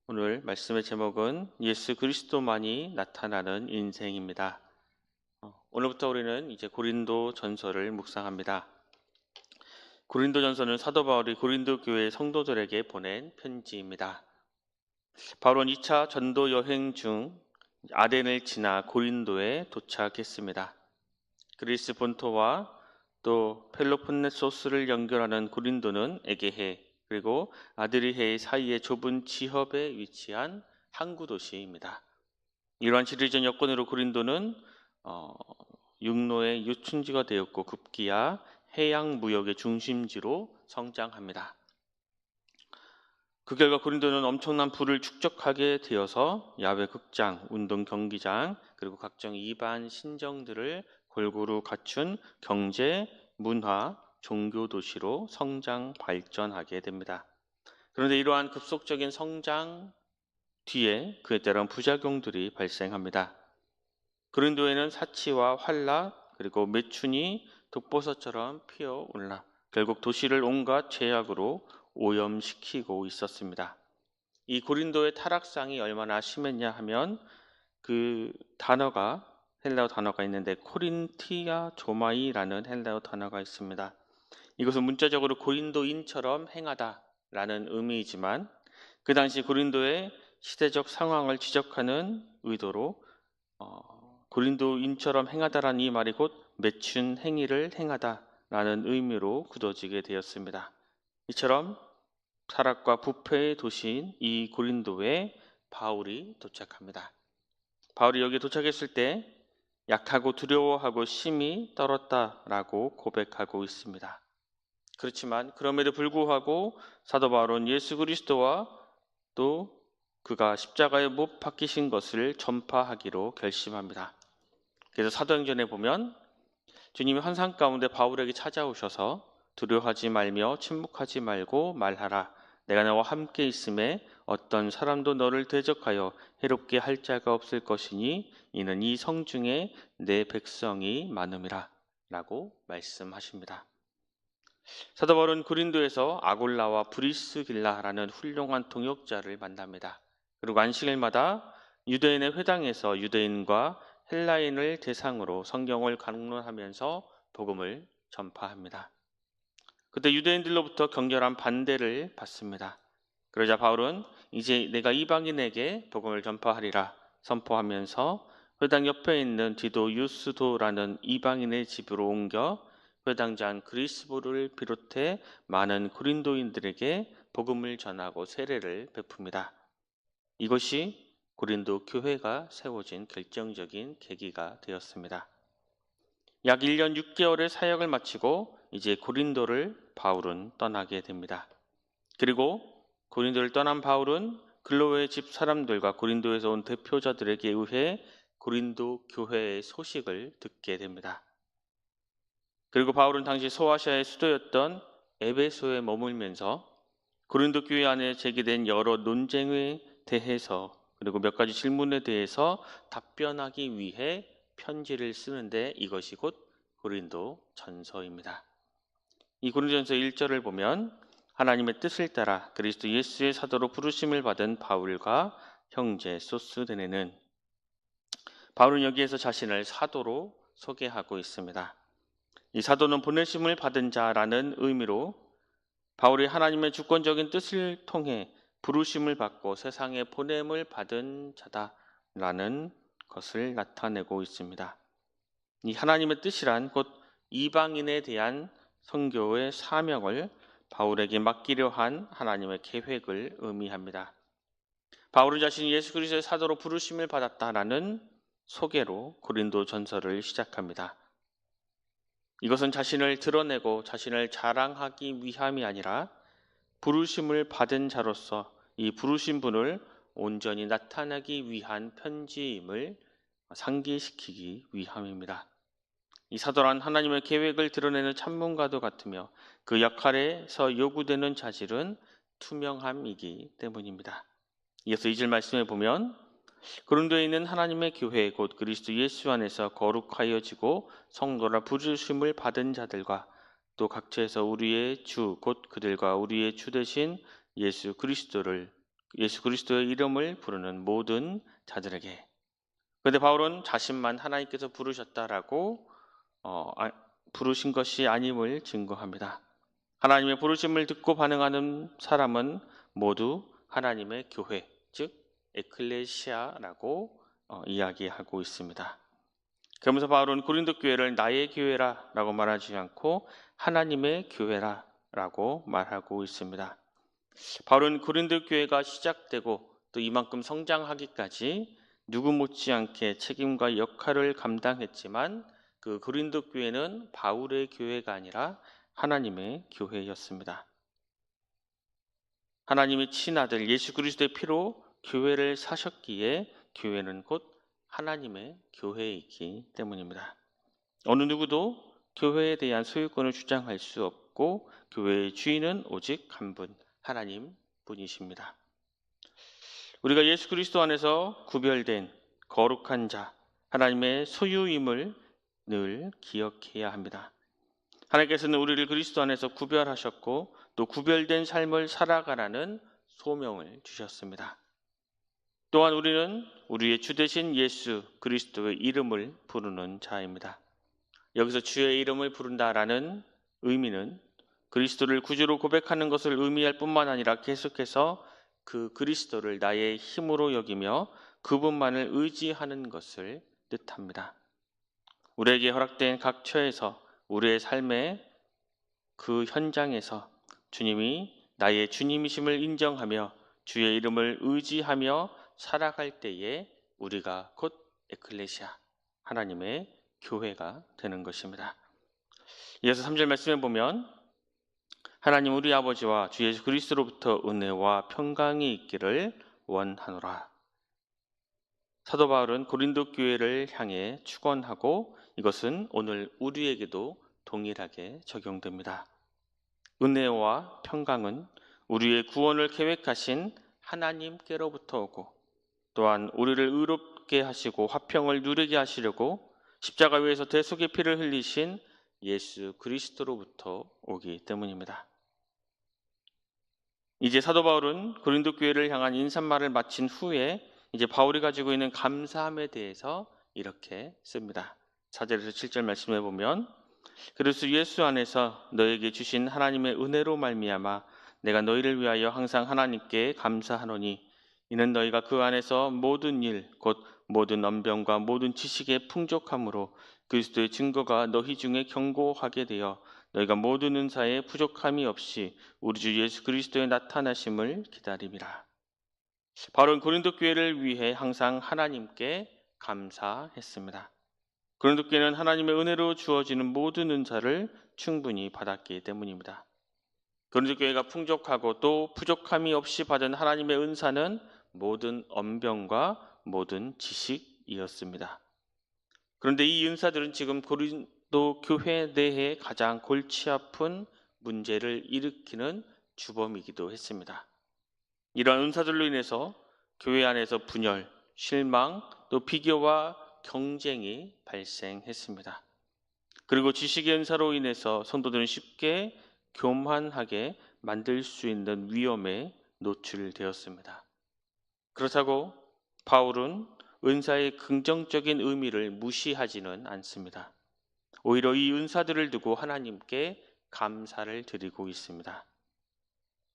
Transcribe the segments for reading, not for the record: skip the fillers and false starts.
오늘 말씀의 제목은 예수 그리스도만이 나타나는 인생입니다. 오늘부터 우리는 이제 고린도 전서를 묵상합니다. 고린도 전서는 사도 바울이 고린도 교회 성도들에게 보낸 편지입니다. 바울은 2차 전도 여행 중 아덴을 지나 고린도에 도착했습니다. 그리스 본토와 또 펠로폰네소스를 연결하는 고린도는 에게해 그리고 아드리해 사이의 좁은 지협에 위치한 항구 도시입니다. 이러한 지리적 여건으로 고린도는 육로의 요충지가 되었고 급기야 해양 무역의 중심지로 성장합니다. 그 결과 고린도는 엄청난 부를 축적하게 되어서 야외 극장, 운동 경기장, 그리고 각종 이반 신정들을 골고루 갖춘 경제, 문화, 종교 도시로 성장 발전하게 됩니다. 그런데 이러한 급속적인 성장 뒤에 그에 따른 부작용들이 발생합니다. 고린도에는 사치와 환락 그리고 매춘이 독버섯처럼 피어올라 결국 도시를 온갖 죄악으로 오염시키고 있었습니다. 이 고린도의 타락상이 얼마나 심했냐 하면 그 단어가 헬라어 단어가 있는데 코린티아 조마이라는 헬라어 단어가 있습니다. 이것은 문자적으로 고린도인처럼 행하다라는 의미이지만 그 당시 고린도의 시대적 상황을 지적하는 의도로 고린도인처럼 행하다라는 이 말이 곧 매춘 행위를 행하다라는 의미로 굳어지게 되었습니다. 이처럼 타락과 부패의 도시인 이 고린도에 바울이 도착합니다. 바울이 여기 도착했을 때 약하고 두려워하고 심히 떨었다라고 고백하고 있습니다. 그렇지만 그럼에도 불구하고 사도 바울은 예수 그리스도와 또 그가 십자가에 못 박히신 것을 전파하기로 결심합니다. 그래서 사도행전에 보면 주님이 환상 가운데 바울에게 찾아오셔서 두려워하지 말며 침묵하지 말고 말하라. 내가 너와 함께 있음에 어떤 사람도 너를 대적하여 해롭게 할 자가 없을 것이니 이는 이 성중에 내 백성이 많음이라 라고 말씀하십니다. 사도 바울은 고린도에서 아골라와 브리스길라라는 훌륭한 동역자를 만납니다. 그리고 안식일마다 유대인의 회당에서 유대인과 헬라인을 대상으로 성경을 강론하면서 복음을 전파합니다. 그때 유대인들로부터 격렬한 반대를 받습니다. 그러자 바울은 이제 내가 이방인에게 복음을 전파하리라 선포하면서 회당 옆에 있는 디도 유스도라는 이방인의 집으로 옮겨 회당장 그리스보를 비롯해 많은 고린도인들에게 복음을 전하고 세례를 베풉니다. 이것이 고린도 교회가 세워진 결정적인 계기가 되었습니다. 약 1년 6개월의 사역을 마치고 이제 고린도를 바울은 떠나게 됩니다. 그리고 고린도를 떠난 바울은 글로의 집 사람들과 고린도에서 온 대표자들에게 의해 고린도 교회의 소식을 듣게 됩니다. 그리고 바울은 당시 소아시아의 수도였던 에베소에 머물면서 고린도 교회 안에 제기된 여러 논쟁에 대해서 그리고 몇 가지 질문에 대해서 답변하기 위해 편지를 쓰는데 이것이 곧 고린도 전서입니다. 이 고린도전서 1절을 보면 하나님의 뜻을 따라 그리스도 예수의 사도로 부르심을 받은 바울과 형제 소스데네는 바울은 여기에서 자신을 사도로 소개하고 있습니다. 이 사도는 보내심을 받은 자라는 의미로 바울이 하나님의 주권적인 뜻을 통해 부르심을 받고 세상에 보냄을 받은 자다라는 것을 나타내고 있습니다. 이 하나님의 뜻이란 곧 이방인에 대한 선교의 사명을 바울에게 맡기려 한 하나님의 계획을 의미합니다. 바울은 자신이 예수 그리스도의 사도로 부르심을 받았다라는 소개로 고린도 전서를 시작합니다. 이것은 자신을 드러내고 자신을 자랑하기 위함이 아니라 부르심을 받은 자로서 이 부르신 분을 온전히 나타내기 위한 편지임을 상기시키기 위함입니다. 이 사도란 하나님의 계획을 드러내는 참문과도 같으며 그 역할에서 요구되는 자질은 투명함이기 때문입니다. 이어서 2절 말씀에 보면 고린도에 있는 하나님의 교회 곧 그리스도 예수 안에서 거룩하여지고 성도라 부르심을 받은 자들과 또 각처에서 우리의 주 곧 그들과 우리의 주 되신 예수 그리스도를 예수 그리스도의 이름을 부르는 모든 자들에게. 그런데 바울은 자신만 하나님께서 부르셨다라고 부르신 것이 아님을 증거합니다. 하나님의 부르심을 듣고 반응하는 사람은 모두 하나님의 교회, 즉 에클레시아라고 이야기하고 있습니다. 그러면서 바울은 고린도 교회를 나의 교회라라고 말하지 않고 하나님의 교회라라고 말하고 있습니다. 바울은 고린도 교회가 시작되고 또 이만큼 성장하기까지 누구 못지않게 책임과 역할을 감당했지만 그 고린도 교회는 바울의 교회가 아니라 하나님의 교회였습니다. 하나님의 친아들 예수 그리스도의 피로 교회를 사셨기에 교회는 곧 하나님의 교회이기 때문입니다. 어느 누구도 교회에 대한 소유권을 주장할 수 없고 교회의 주인은 오직 한 분, 하나님 분이십니다. 우리가 예수 그리스도 안에서 구별된 거룩한 자, 하나님의 소유임을 늘 기억해야 합니다. 하나님께서는 우리를 그리스도 안에서 구별하셨고 또 구별된 삶을 살아가라는 소명을 주셨습니다. 또한 우리는 우리의 주 되신 예수 그리스도의 이름을 부르는 자입니다. 여기서 주의 이름을 부른다라는 의미는 그리스도를 구주로 고백하는 것을 의미할 뿐만 아니라 계속해서 그 그리스도를 나의 힘으로 여기며 그분만을 의지하는 것을 뜻합니다. 우리에게 허락된 각 처에서 우리의 삶의 그 현장에서 주님이 나의 주님이심을 인정하며 주의 이름을 의지하며 살아갈 때에 우리가 곧 에클레시아, 하나님의 교회가 되는 것입니다. 이어서 3절 말씀에 보면 하나님 우리 아버지와 주 예수 그리스도로부터 은혜와 평강이 있기를 원하노라. 사도 바울은 고린도 교회를 향해 축원하고 이것은 오늘 우리에게도 동일하게 적용됩니다. 은혜와 평강은 우리의 구원을 계획하신 하나님께로부터 오고 또한 우리를 의롭게 하시고 화평을 누리게 하시려고 십자가 위에서 대속의 피를 흘리신 예수 그리스도로부터 오기 때문입니다. 이제 사도 바울은 고린도 교회를 향한 인사말을 마친 후에 이제 바울이 가지고 있는 감사함에 대해서 이렇게 씁니다. 4절에서 7절 말씀해 보면 그리스도 예수 안에서 너에게 주신 하나님의 은혜로 말미암아 내가 너희를 위하여 항상 하나님께 감사하노니 이는 너희가 그 안에서 모든 일 곧 모든 언변과 모든 지식의 풍족함으로 그리스도의 증거가 너희 중에 견고하게 되어 너희가 모든 은사에 부족함이 없이 우리 주 예수 그리스도의 나타나심을 기다림이라. 바울은 고린도 교회를 위해 항상 하나님께 감사했습니다. 고린도 교회는 하나님의 은혜로 주어지는 모든 은사를 충분히 받았기 때문입니다. 고린도 교회가 풍족하고 또 부족함이 없이 받은 하나님의 은사는 모든 언변과 모든 지식이었습니다. 그런데 이 은사들은 지금 고린도 교회 내에 가장 골치 아픈 문제를 일으키는 주범이기도 했습니다. 이러한 은사들로 인해서 교회 안에서 분열, 실망, 또 비교와 경쟁이 발생했습니다. 그리고 지식의 은사로 인해서 성도들은 쉽게 교만하게 만들 수 있는 위험에 노출되었습니다. 그렇다고 바울은 은사의 긍정적인 의미를 무시하지는 않습니다. 오히려 이 은사들을 두고 하나님께 감사를 드리고 있습니다.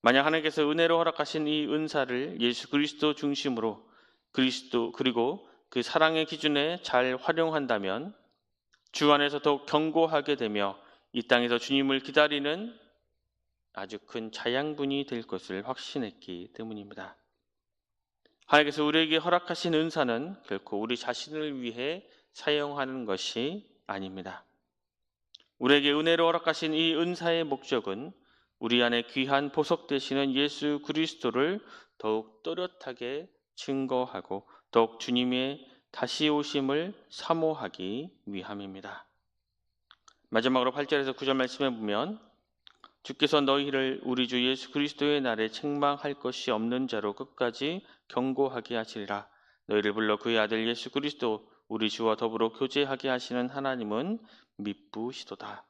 만약 하나님께서 은혜로 허락하신 이 은사를 예수 그리스도 중심으로 그리스도 그리고 그 사랑의 기준에 잘 활용한다면 주 안에서 더욱 견고하게 되며 이 땅에서 주님을 기다리는 아주 큰 자양분이 될 것을 확신했기 때문입니다. 하나님께서 우리에게 허락하신 은사는 결코 우리 자신을 위해 사용하는 것이 아닙니다. 우리에게 은혜로 허락하신 이 은사의 목적은 우리 안에 귀한 보석 되시는 예수 그리스도를 더욱 또렷하게 증거하고 더욱 주님의 다시 오심을 사모하기 위함입니다. 마지막으로 8절에서 9절 말씀해 보면 주께서 너희를 우리 주 예수 그리스도의 날에 책망할 것이 없는 자로 끝까지 경고하게 하시리라. 너희를 불러 그의 아들 예수 그리스도 우리 주와 더불어 교제하게 하시는 하나님은 미쁘시도다.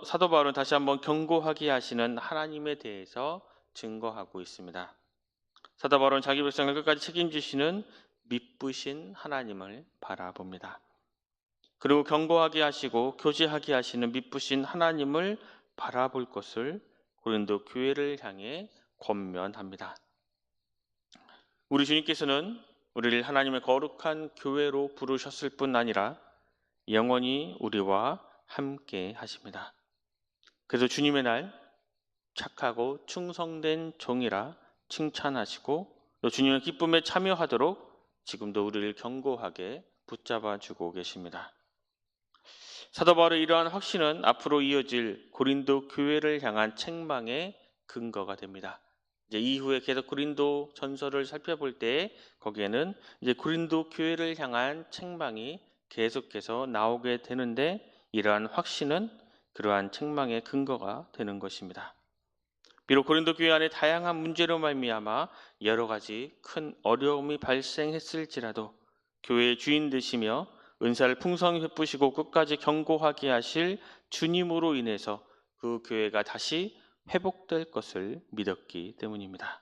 사도 바울은 다시 한번 경고하게 하시는 하나님에 대해서 증거하고 있습니다. 사도 바울은 자기 백성을 끝까지 책임지시는 미쁘신 하나님을 바라봅니다. 그리고 경고하게 하시고 교제하게 하시는 미쁘신 하나님을 바라볼 것을 고린도 교회를 향해 권면합니다. 우리 주님께서는 우리를 하나님의 거룩한 교회로 부르셨을 뿐 아니라 영원히 우리와 함께 하십니다. 그래서 주님의 날 착하고 충성된 종이라 칭찬하시고 또 주님의 기쁨에 참여하도록 지금도 우리를 견고하게 붙잡아 주고 계십니다. 사도 바울의 이러한 확신은 앞으로 이어질 고린도 교회를 향한 책망의 근거가 됩니다. 이제 이후에 계속 고린도 전서를 살펴볼 때 거기에는 이제 고린도 교회를 향한 책망이 계속해서 나오게 되는데 이러한 확신은 그러한 책망의 근거가 되는 것입니다. 비록 고린도 교회 안에 다양한 문제로 말미암아 여러 가지 큰 어려움이 발생했을지라도 교회의 주인 되시며 은사를 풍성히 베푸시고 끝까지 견고하게 하실 주님으로 인해서 그 교회가 다시 회복될 것을 믿었기 때문입니다.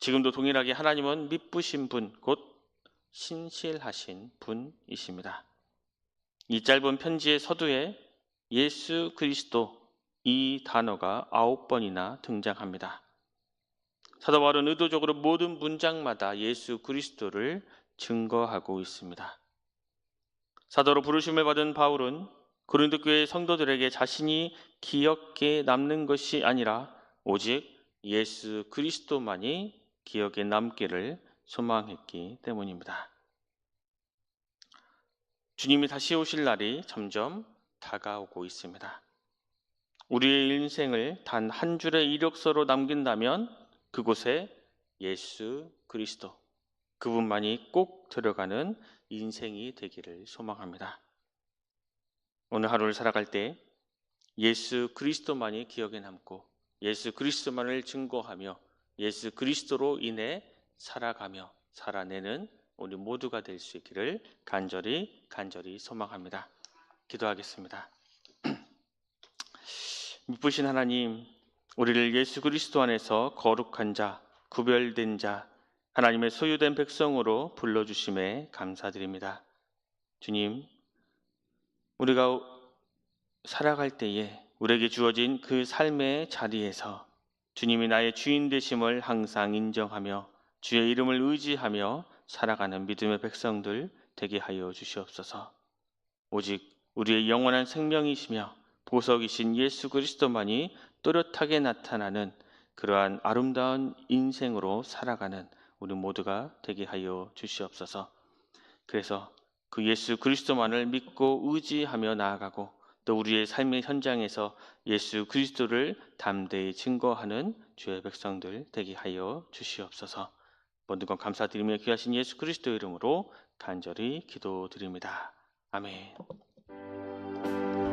지금도 동일하게 하나님은 미쁘신 분, 곧 신실하신 분이십니다. 이 짧은 편지의 서두에 예수 그리스도 이 단어가 9번이나 등장합니다. 사도 바울은 의도적으로 모든 문장마다 예수 그리스도를 증거하고 있습니다. 사도로 부르심을 받은 바울은 고린도 교회 성도들에게 자신이 기억에 남는 것이 아니라 오직 예수 그리스도만이 기억에 남기를 소망했기 때문입니다. 주님이 다시 오실 날이 점점 다가오고 있습니다. 우리의 인생을 단 한 줄의 이력서로 남긴다면 그곳에 예수 그리스도, 그분만이 꼭 들어가는 인생이 되기를 소망합니다. 오늘 하루를 살아갈 때 예수 그리스도만이 기억에 남고 예수 그리스도만을 증거하며 예수 그리스도로 인해 살아가며 살아내는 우리 모두가 될 수 있기를 간절히 소망합니다. 기도하겠습니다. 미쁘신 하나님, 우리를 예수 그리스도 안에서 거룩한 자, 구별된 자, 하나님의 소유된 백성으로 불러주심에 감사드립니다. 주님, 우리가 살아갈 때에 우리에게 주어진 그 삶의 자리에서 주님이 나의 주인 되심을 항상 인정하며 주의 이름을 의지하며 살아가는 믿음의 백성들 되게 하여 주시옵소서. 오직 우리의 영원한 생명이시며 보석이신 예수 그리스도만이 또렷하게 나타나는 그러한 아름다운 인생으로 살아가는 우리 모두가 되게 하여 주시옵소서. 그래서 그 예수 그리스도만을 믿고 의지하며 나아가고 또 우리의 삶의 현장에서 예수 그리스도를 담대히 증거하는 주의 백성들 되게 하여 주시옵소서. 모든 것 감사드리며 귀하신 예수 그리스도 이름으로 간절히 기도드립니다. 아멘.